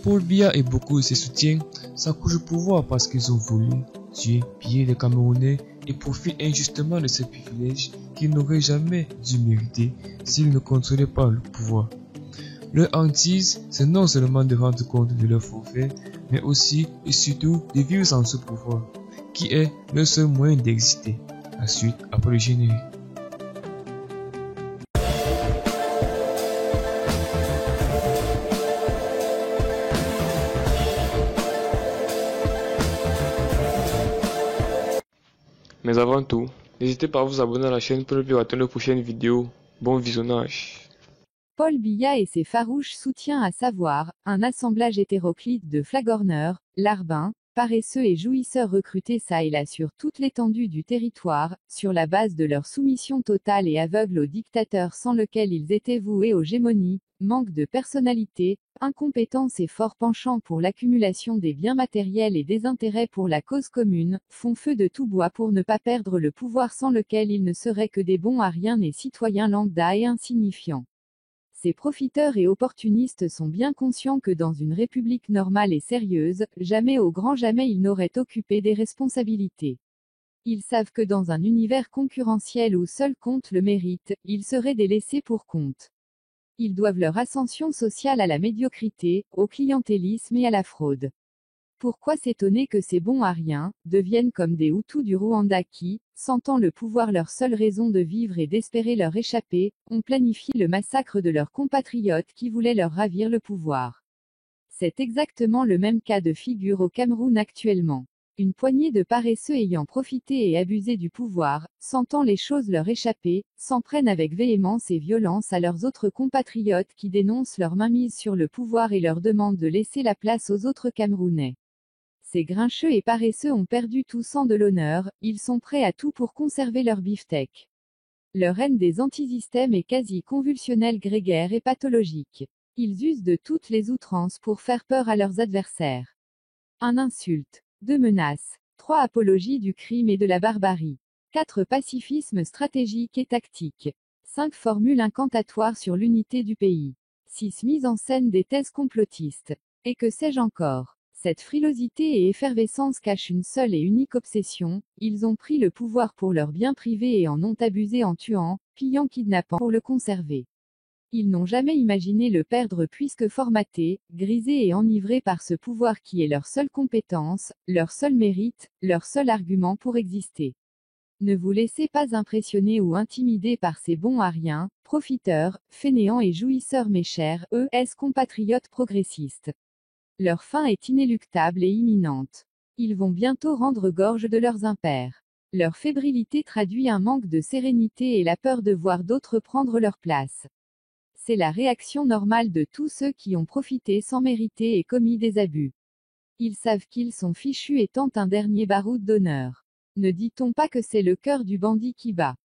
Paul Biya et beaucoup de ses soutiens s'accrochent au pouvoir parce qu'ils ont voulu tuer, piller les Camerounais et profitent injustement de ces privilèges qu'ils n'auraient jamais dû mériter s'ils ne contrôlaient pas le pouvoir. Leur hantise, c'est non seulement de rendre compte de leur forfait, mais aussi et surtout de vivre sans ce pouvoir, qui est le seul moyen d'exister. La suite après le générique. Mais avant tout, n'hésitez pas à vous abonner à la chaîne pour ne plus rater nos prochaines vidéos. Bon visionnage. Paul Biya et ses farouches soutiens, à savoir, un assemblage hétéroclite de flagorneurs, larbins, paresseux et jouisseurs recrutés çà et là sur toute l'étendue du territoire, sur la base de leur soumission totale et aveugle au dictateur sans lequel ils étaient voués aux gémonies, manque de personnalité, incompétence et fort penchant pour l'accumulation des biens matériels et des intérêts pour la cause commune, font feu de tout bois pour ne pas perdre le pouvoir sans lequel ils ne seraient que des bons à rien et citoyens lambda et insignifiants. Ces profiteurs et opportunistes sont bien conscients que dans une république normale et sérieuse, jamais au grand jamais ils n'auraient occupé des responsabilités. Ils savent que dans un univers concurrentiel où seul compte le mérite, ils seraient des laissés pour compte. Ils doivent leur ascension sociale à la médiocrité, au clientélisme et à la fraude. Pourquoi s'étonner que ces bons à rien deviennent comme des Hutus du Rwanda qui, sentant le pouvoir leur seule raison de vivre et d'espérer leur échapper, ont planifié le massacre de leurs compatriotes qui voulaient leur ravir le pouvoir. C'est exactement le même cas de figure au Cameroun actuellement. Une poignée de paresseux ayant profité et abusé du pouvoir, sentant les choses leur échapper, s'en prennent avec véhémence et violence à leurs autres compatriotes qui dénoncent leur mainmise sur le pouvoir et leur demandent de laisser la place aux autres Camerounais. Ces grincheux et paresseux ont perdu tout sens de l'honneur, ils sont prêts à tout pour conserver leur beefsteak. Leur haine des antisystèmes est quasi convulsionnelle, grégaire et pathologique. Ils usent de toutes les outrances pour faire peur à leurs adversaires. 1 insulte. 2 menaces. 3 apologies du crime et de la barbarie. 4 pacifisme stratégique et tactique. 5 formules incantatoires sur l'unité du pays. 6 mise en scène des thèses complotistes. Et que sais-je encore? Cette frilosité et effervescence cachent une seule et unique obsession, ils ont pris le pouvoir pour leur bien privé et en ont abusé en tuant, pillant, kidnappant pour le conserver. Ils n'ont jamais imaginé le perdre puisque formatés, grisés et enivrés par ce pouvoir qui est leur seule compétence, leur seul mérite, leur seul argument pour exister. Ne vous laissez pas impressionner ou intimider par ces bons à rien, profiteurs, fainéants et jouisseurs mes chers ES compatriotes progressistes. Leur fin est inéluctable et imminente. Ils vont bientôt rendre gorge de leurs impairs. Leur fébrilité traduit un manque de sérénité et la peur de voir d'autres prendre leur place. C'est la réaction normale de tous ceux qui ont profité sans mériter et commis des abus. Ils savent qu'ils sont fichus et tentent un dernier baroud d'honneur. Ne dit-on pas que c'est le cœur du bandit qui bat?